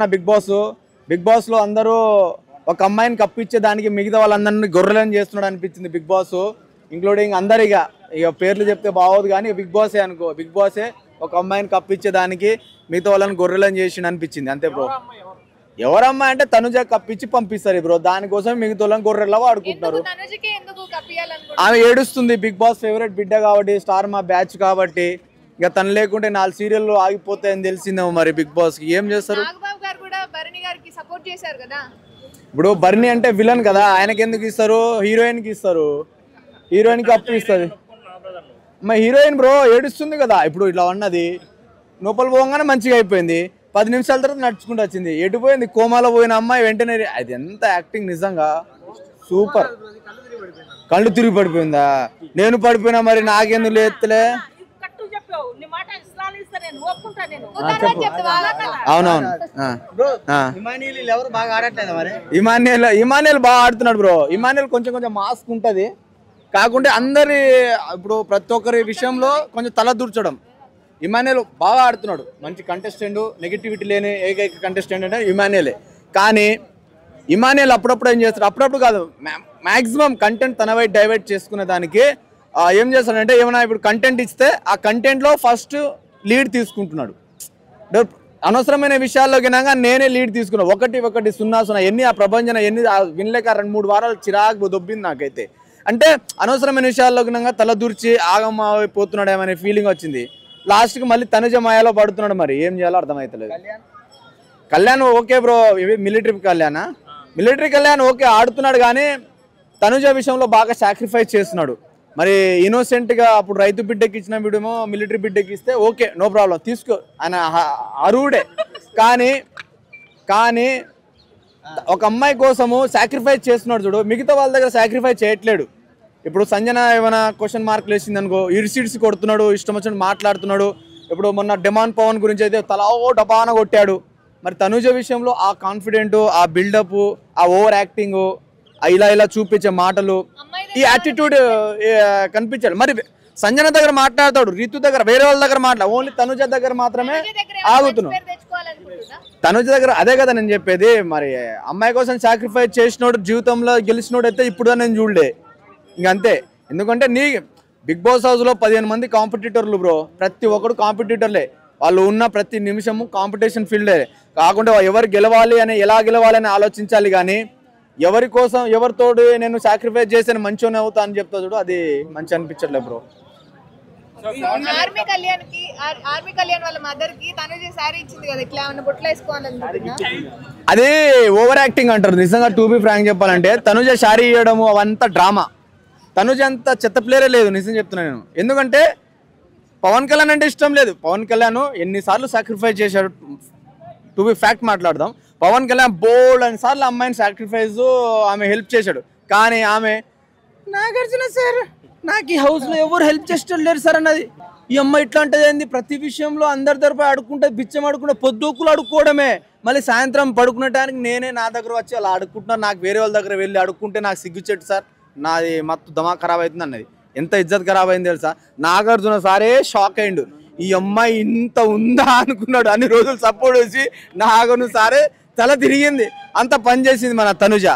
Big boss లో అందరూ ఒక అమ్మాయిని కప్పిచ్చే దానికి మిగతా వాళ్ళందరినీ గొర్రెలని చేస్తున్నాడు అనిపించింది బిగ్ బాస్, ఇంక్లూడింగ్ అందరు. ఇక పేర్లు చెప్తే బాగోదు కానీ బిగ్ బాసే అనుకో, బిగ్ బాసే ఒక అమ్మాయిని కప్పిచ్చే దానికి మిగతా వాళ్ళని గొర్రెలని చేసిండు అనిపించింది అంతే బ్రో. ఎవరమ్మా అంటే తనుజ కప్పించి పంపిస్తారు బ్రో, దానికోసం మిగతా వాళ్ళని గొర్రెలా వాడుకుంటున్నారు. ఆమె ఏడుస్తుంది, బిగ్ బాస్ ఫేవరెట్ బిడ్డ కాబట్టి, స్టార్ మా బ్యాచ్ కాబట్టి. ఇక తను లేకుంటే 4 సీరియల్లో ఆగిపోతాయని తెలిసిందేమో మరి బిగ్ బాస్ కి ఏం చేస్తారు. ఇప్పుడు బర్నీ అంటే విలన్ కదా, ఆయనకి ఎందుకు ఇస్తారు, హీరోయిన్ కి ఇస్తారు, హీరోయిన్ కి అప్పు ఇస్తుంది. మా హీరోయిన్ బ్రో ఏడుస్తుంది కదా, ఇప్పుడు ఇట్లా ఉన్నది లోపల పోగానే మంచిగా అయిపోయింది, 10 నిమిషాల తర్వాత నడుచుకుంటూ వచ్చింది, ఎటుపోయింది కోమాలో పోయిన అమ్మాయి వెంటనే. అది ఎంత యాక్టింగ్ నిజంగా సూపర్. కళ్ళు తిరిగి పడిపోయిందా, నేను పడిపోయినా మరి నాకెందుకు లేస్తలే. అవునవును, ఇమాన్యుయల్ బాగా ఆడుతున్నాడు బ్రో. ఇమాన్యుయల్ కొంచెం మాస్క్ ఉంటది, కాకుంటే అందరి ఇప్పుడు ప్రతి ఒక్కరి విషయంలో కొంచెం తల దూర్చడం. ఇమాన్యుయల్ బాగా ఆడుతున్నాడు, మంచి కంటెస్టెంట్, నెగిటివిటీ లేని ఏకైక కంటెస్టెంట్ అంటే ఇమాన్యుయలే. కానీ ఇమాన్యుయల్ అప్పుడప్పుడు ఏం చేస్తాడు, అప్పుడప్పుడు కాదు మ్యాక్సిమం కంటెంట్ తన వైపు డైవర్ట్ చేసుకునే దానికి ఏం చేస్తాడంటే, ఏమైనా ఇప్పుడు కంటెంట్ ఇస్తే ఆ కంటెంట్లో ఫస్ట్ లీడ్ తీసుకుంటున్నాడు. అనవసరమైన విషయాల్లో కినాక నేనే లీడ్ తీసుకున్నాను, 1-0 ఎన్ని ఆ ప్రభంజన ఎన్ని వినలేక 2-3 వారాలు చిరాకు దొబ్బింది నాకైతే. అంటే అనవసరమైన విషయాల్లో కినాక తల దూర్చి ఆగమైపోతున్నాడు ఏమనే ఫీలింగ్ వచ్చింది. లాస్ట్కి మళ్ళీ తనుజ మాయలో పడుతున్నాడు, మరి ఏం చేయాలో అర్థమవుతలేదు. కళ్యాణ్ ఓకే బ్రో, ఇవి మిలిటరీ కళ్యాణ్ ఓకే ఆడుతున్నాడు, కానీ తనుజ విషయంలో బాగా సాక్రిఫైస్ చేస్తున్నాడు. మరి ఇన్నోసెంట్గా అప్పుడు రైతు బిడ్డకి ఇచ్చిన వీడేమో మిలిటరీ బిడ్డకి ఇస్తే ఓకే నో ప్రాబ్లం తీసుకో, ఆయన అరువుడే. కానీ ఒక అమ్మాయి కోసము సాక్రిఫైస్ చేస్తున్నాడు చూడు, మిగతా వాళ్ళ దగ్గర సాక్రిఫైస్ చేయట్లేడు. ఇప్పుడు సంజన ఏమైనా క్వశ్చన్ మార్కులు వేసింది అనుకో, ఇరిసిడ్స్ కొడుతున్నాడు, ఇష్టం వచ్చినట్టు మాట్లాడుతున్నాడు. ఇప్పుడు మొన్న డిమాండ్ పవన్ గురించి అయితే తలా డబాన కొట్టాడు. మరి తనుజ విషయంలో ఆ కాన్ఫిడెంట్, ఆ బిల్డప్, ఆ ఓవర్ యాక్టింగ్, ఇలా చూపించే మాటలు, ఈ యాటిట్యూడ్ కనిపించాడు. మరి సంజన దగ్గర మాట్లాడతాడు, రితు దగ్గర, వేరే వాళ్ళ దగ్గర ఓన్లీ తనుజ దగ్గర మాత్రమే ఆగుతున్నాడు. తనుజ దగ్గర అదే కదా నేను చెప్పేది. మరి అమ్మాయి కోసం సాక్రిఫైస్ చేసినోడు, జీవితంలో గెలిచినోడు అయితే ఇప్పుడు నేను చూడలే ఇంకంతే. ఎందుకంటే బిగ్ బాస్ హౌస్లో 15 మంది కాంపిటీటర్లు బ్రో, ప్రతి ఒక్కడు కాంపిటీటర్లే. వాళ్ళు ఉన్న ప్రతి నిమిషము కాంపిటీషన్ ఫీల్డే. కాకుండా ఎవరు గెలవాలి అని, ఎలా గెలవాలి అని ఆలోచించాలి, కానీ ఎవరి కోసం ఎవరితోడు నేను సాక్రిఫైస్ చేసి మంచిగానే అవుతా అని చెప్తా చూడు, అది మంచి అనిపించట్లేదు బ్రో. ఆర్మీ కళ్యాణ్ వాళ్ళ మదర్ కి తనుజ సారీ ఇచ్చింది కదా, ఇట్లా ఏమన్నా బొట్లు వేసుకోవాలనుకుంటున్నా, అది ఓవర్ యాక్టింగ్ అంటారు. నిజంగా టు బి ఫ్రాంక్ చెప్పాలంటే తనుజ సారీ ఇవ్వడము అవంతా డ్రామా. తనుజ అంత చెత్త ప్లేయరే లేదు, నిజం చెప్తున్నాను నేను. ఎందుకంటే పవన్ కళ్యాణ్ అంటే ఇష్టం లేదు. పవన్ కళ్యాణ్ ఎన్నిసార్లు సాక్రిఫైస్ చేశాడు, టు బి ఫ్యాక్ట్ మాట్లాడదాం. పవన్ కళ్యాణ్ బోల్డ్ అన్నిసార్లు అమ్మాయిని సాక్రిఫైస్, ఆమె హెల్ప్ చేశాడు. కానీ ఆమె నాగార్జున సార్ నాకు ఈ హౌస్లో ఎవరు హెల్ప్ చేసేటలేరు సార్ అన్నది. ఈ అమ్మాయి ఇట్లా అంటే ఏంది, ప్రతి విషయంలో అందరి తరపు అడుక్కుంటే, బిచ్చం అడుక్కుంటే, పొద్దుకులు అడుక్కోవడమే. మళ్ళీ సాయంత్రం పడుకునే టైంకి నేనే నా దగ్గర వచ్చి అలా అడుక్కుంటున్నాను, నాకు వేరే వాళ్ళ దగ్గర వెళ్ళి అడుక్కుంటే నాకు సిగ్గుచెట్టు సార్, నాది మత్తు దమాక్ ఖరాబ్ అవుతుంది అన్నది. ఎంత ఇజ్జత్ ఖరాబ్ అయింది తెలుసా. నాగార్జున సారే షాక్ అయిండు, ఈ అమ్మాయి ఇంత ఉందా అనుకున్నాడు. అన్ని రోజులు సపోర్ట్ చేసి నాగార్జున సారే తల తిరిగింది, అంత పని చేసింది మన తనుజ.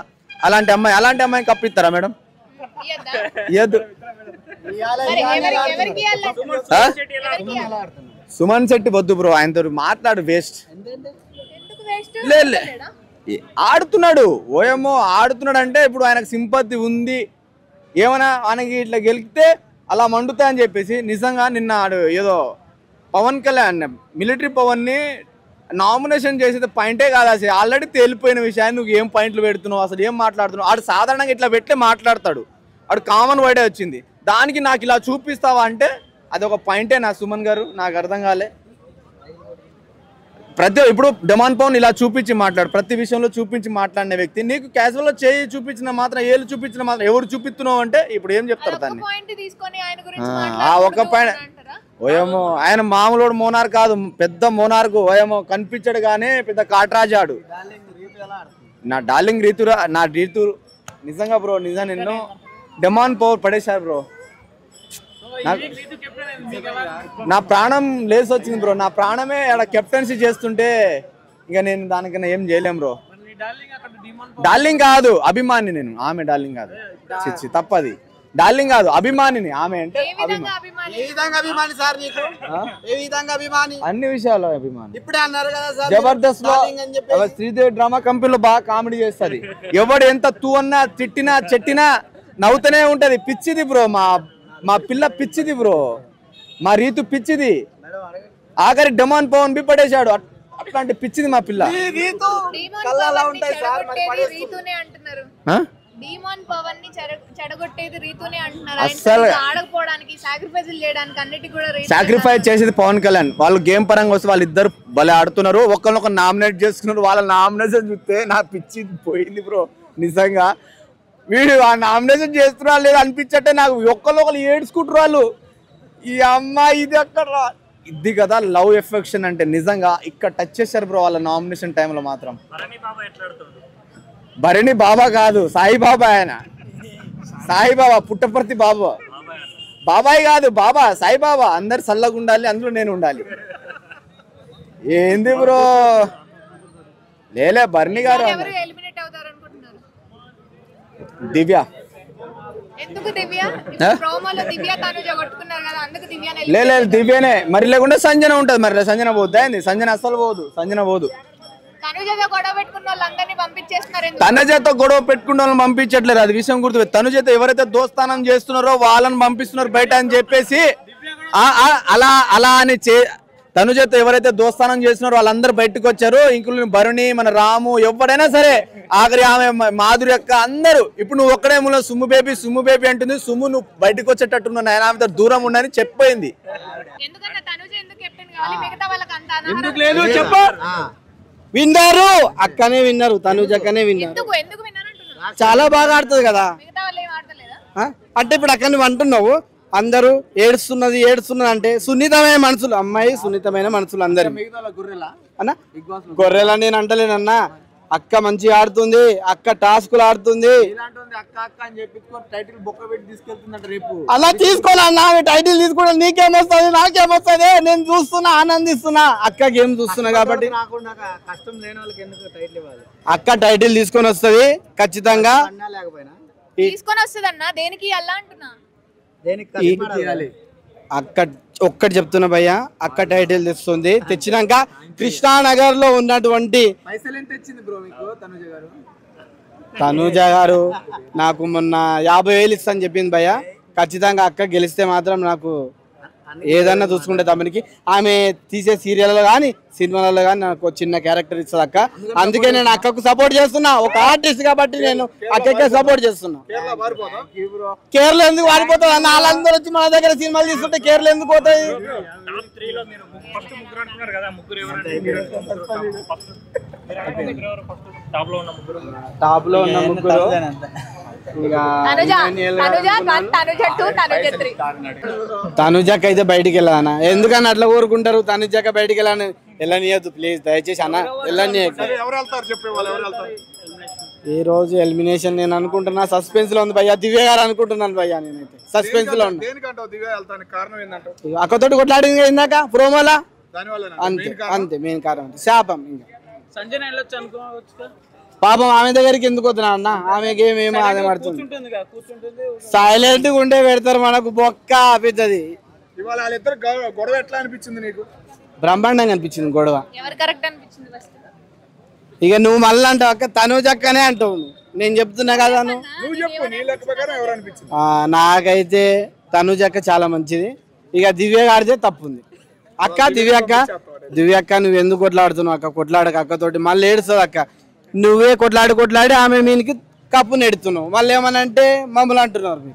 అలాంటి అమ్మాయిని కప్పిస్తారా మేడం? ఇయ్యద్దు. సుమన్ శెట్టి వద్దు బ్రో, ఆయనతో మాట్లాడు వేస్ట్. ఆడుతున్నాడు ఓయమ్మో, ఆడుతున్నాడు అంటే ఇప్పుడు ఆయనకు సింపతి ఉంది. ఏమైనా ఆయనకి ఇట్లా గెలిస్తే అలా మండుతా అని చెప్పేసి నిజంగా నిన్న ఆడు ఏదో పవన్ కళ్యాణ్ మిలిటరీ పవన్ని నామినేషన్ చేసేది పాయింటే కాదు. అసలు ఆల్రెడీ తేలిపోయిన విషయాన్ని నువ్వు ఏం పాయింట్లు పెడుతున్నావు, అసలు ఏం మాట్లాడుతున్నావు. ఆడు సాధారణంగా ఇట్లా పెట్టే మాట్లాడతాడు, ఆడు కామన్ వర్డే వచ్చింది, దానికి నాకు ఇలా చూపిస్తావా అంటే అది ఒక పాయింటే నా సుమన్ గారు, నాకు అర్థం కాలే. ఇప్పుడు డిమాండ్ పవన్ ఇలా చూపించి మాట్లాడు, ప్రతి విషయంలో చూపించి మాట్లాడిన వ్యక్తి నీకు క్యాజువల్గా చేయి చూపించిన మాత్రం, ఏళ్ళు చూపించిన మాత్రం ఎవరు చూపిస్తున్నావు అంటే ఇప్పుడు ఏం చెప్తారు దాన్ని. ఆ ఒక్క పాయింట్ ఓయేమో, ఆయన మామూలు మోనార్ కాదు, పెద్ద మోనార్కు. ఓయేమో కనిపించాడు కానీ పెద్ద కాట్రాజాడు. నా డార్లింగ్ రీతు నిజంగా బ్రో, నిజంగా నిన్ను డిమాండ్ పవర్ పడేశారు బ్రో. నా ప్రాణం లేసి వచ్చింది బ్రో, నా ప్రాణమే ఆడ కెప్టెన్సీ చేస్తుంటే ఇక నేను దానికన్నా ఏం చేయలేం బ్రో. డార్లింగ్ కాదు, అభిమాని నేను. ఆమె డార్లింగ్ కాదు, చిచ్చి తప్పది. డార్లింగ్ కాదు, అభిమానిని. ఆమె అంటే ఏ విధంగా అభిమాని? ఏ విధంగా అభిమాని సార్ నీకు? ఏ విధంగా అభిమాని? అన్ని విషయాల్లో అభిమాని. ఇప్పుడే అన్నారు కదా సార్ జబర్దస్త్ లో డార్లింగ్ అని చెప్పి. శ్రీదేవి డ్రామా కంపెనీలో బాగా కామెడీ చేస్తుంది. ఎవడు ఎంత తూ అన్నా తిట్టినా చెట్టినా నవ్వుతూనే ఉంటది. పిచ్చిది బ్రో, మా పిల్ల పిచ్చిది బ్రో, మా రీతు పిచ్చిది. ఆఖరి డమాన్ పవన్ బి పడేశాడు. అట్లాంటి పిచ్చిది మా పిల్ల. రీతు డీమోన్ కళ్ళలా పవన్ ని ఉంటాయి సార్, మరి చెడగొట్టేది రీతునే అంటున్నారు. ఆ? డీమోన్ పవన్ ని చెడగొట్టేది రీతునే అంటున్నారు. అస్సలు ఆయన ఆడకపోవడానికి, సాక్రిఫైస్ చేయడానికి అన్నిటికీ కూడా రీతు సాక్రిఫైస్ చేసేది పవన్ కళ్యాణ్. వాళ్ళు గేమ్ పరంగా వస్తే వాళ్ళిద్దరు భలే ఆడుతున్నారు. ఒకరినొకరు నామినేట్ చేసుకున్నారు. వాళ్ళ నామినేషన్ చూస్తే నా పిచ్చి పోయింది బ్రో నిజంగా. వీడు ఆ నామినేషన్ చేస్తున్నా లేదా అనిపించట్టే నాకు. ఒకళ్ళు ఏడ్చుకుంటారు వాళ్ళు. ఈ అమ్మాయి ఇది అక్కడ ఇది కదా లవ్ ఎఫెక్షన్ అంటే. నిజంగా ఇక్కడ టచ్ చేశారు బ్రో వాళ్ళ నామినేషన్ టైంలో మాత్రం. భరణి బాబా కాదు, సాయిబాబా. ఆయన సాయిబాబా, పుట్టపర్తి బాబా. బాబాయ్ కాదు, బాబా, సాయిబాబా. అందరు చల్లగా ఉండాలి, అందులో నేను ఉండాలి. ఏంది బ్రో? లేలే భరణి గారు. ఎవరు ఎలిమినేట్ అవుతారు అనుకుంటున్నారు? దివ్య. ఎందుకు దివ్య? ప్రోమోలో దివ్య తనుజ కొట్టుకున్నారు కదా, అందుకు దివ్యనే లేదు దివ్యనే. మరి లేకుండా సంజన ఉంటది. మరి సంజన పోద్దా ఏంది? సంజన అస్సలు పోదు, సంజన పోదు. తనుజతో గొడవ పెట్టుకున్న వాళ్ళందరినీ పంపించేస్తున్నారు. ఎందుకు? తనుజతో గొడవ పెట్టుకున్న వాళ్ళని పంపించట్లేదు. అది విషయం గుర్తు. తనుజతో ఎవరైతే దోస్తానం చేస్తున్నారో వాళ్ళని పంపిస్తున్నారు బయట అని చెప్పేసి అలా అని తనుజతో ఎవరైతే దోస్తానం చేస్తున్నారో వాళ్ళందరూ బయటకు వచ్చారు. ఇంక్లూడింగ్ భరణి, మన రాము, ఎవరైనా సరే, ఆఖరి ఆమె మాధురి అక్క, అందరూ. ఇప్పుడు నువ్వు ఒక్కడే మూల సుమ్ము బేబీ అంటుంది. సుమ్ము నువ్వు బయటకు వచ్చేటట్టున్నావు, నేను ఆమెతో దూరం ఉండని చెప్పిపోయింది. ఎందుకన్నా తనుజ ఎందుకు కెప్టెన్ కావాలి? మిగతా వాళ్ళకి అంత అనాహరం ఎందుకు లేదు చెప్పు. విన్నారు, అక్కనే విన్నారు, తనుజ అక్కనే విన్నారు. ఎందుకు విన్నారంటున్నారు? చాలా బాగా ఆడుతుంది కదా. మిగతా వాళ్ళు ఏం ఆడతలేదా? అంటే ఇప్పుడు అక్కడ నువ్వు అంటున్నావు అందరూ ఏడుస్తున్నది అంటే సున్నితమైన మనసులు. అమ్మాయి సున్నితమైన మనసులు అందరు అన్న. గొర్రెలా నేను అంటలేనన్నా. అక్క మంచిగా ఆడుతుంది, అక్క టాస్కులు ఆడుతుంది. అలా తీసుకోవాలన్నా, టైటిల్ తీసుకోవడం నీకేమొస్తుంది, నాకేమొస్తుంది. నేను చూస్తున్నా, ఆనందిస్తున్నా. అక్క గేమ్ చూస్తున్నా కాబట్టి. అక్క టైటిల్ తీసుకొని వస్తుంది ఖచ్చితంగా. తీసుకొని వస్తుంది అన్న. దేనికి అలా అంటున్నా? అక్క ఒక్కటి చెప్తున్నా భయ్య, అక్క టైటిల్ తెస్తుంది. తెచ్చినాక కృష్ణానగర్ లో ఉన్నటువంటి తనుజ గారు నాకు మొన్న 50,000 ఇస్తాను చెప్పింది భయ్య. ఖచ్చితంగా అక్క గెలిస్తే మాత్రం నాకు ఏదన్నా చూసుకుంటే తమనికి. ఆమె తీసే సీరియల్లో కానీ సినిమాలలో కానీ నాకు చిన్న క్యారెక్టర్ ఇస్తుంది అక్క. అందుకే నేను అక్కకు సపోర్ట్ చేస్తున్నా. ఒక ఆర్టిస్ట్ కాబట్టి నేను అక్కకే సపోర్ట్ చేస్తున్నా. కేరళ ఎందుకు వాడిపోతుంది అన్న? వాళ్ళందరూ వచ్చి మన దగ్గర సినిమాలు తీస్తుంటే కేరళ ఎందుకు పోతాయి? టాప్ లో ఉన్న ముగ్గురు తనుజాక్ అయితే బయటికి వెళ్ళాలన్నా. ఎందుకని అట్లా కోరుకుంటారు? తనుజాక బయటికి వెళ్ళనియద్దు ప్లీజ్, దయచేసి అన్న వెళ్ళనియద్దు. ఈ రోజు ఎలిమినేషన్ నేను అనుకుంటున్నా సస్పెన్స్ లో ఉంది భయ్యా. దివ్య గారు అనుకుంటున్నాను భయ్యా. నేనైతే సస్పెన్స్ లో ఉన్నా. అక్కతోటి కొట్లాడింది ఇందాక ప్రోమోలా. అంతే మెయిన్ కారణం శాపం. ఇంకా పాపం ఆమె దగ్గరికి ఎందుకు వద్దునా అన్న? ఆమె గేమ్ ఏమో అదే పడుతుంది. సైలెంట్ గా ఉండే పెడతారు మనకు బొక్క పెద్దది. బ్రహ్మాండంగా అనిపించింది గొడవ. ఇక నువ్వు మళ్ళీ అంటావు అక్క తనుజక్కనే అంటావు. నేను చెప్తున్నా కదా. నాకైతే తనుజక్క చాలా మంచిది. ఇక దివ్య గారిదే తప్పుంది. అక్క దివ్య అక్క నువ్వు ఎందుకు కొట్లాడుతున్నావు అక్క? కొట్లాడక అక్కతోటి మళ్ళీ ఏడుస్తుంది అక్క. నువ్వే కొట్లాడి ఆమె మీనికి కప్పు నెడుతున్నావు. మళ్ళీ ఏమనంటే మమ్మల్ని అంటున్నారు.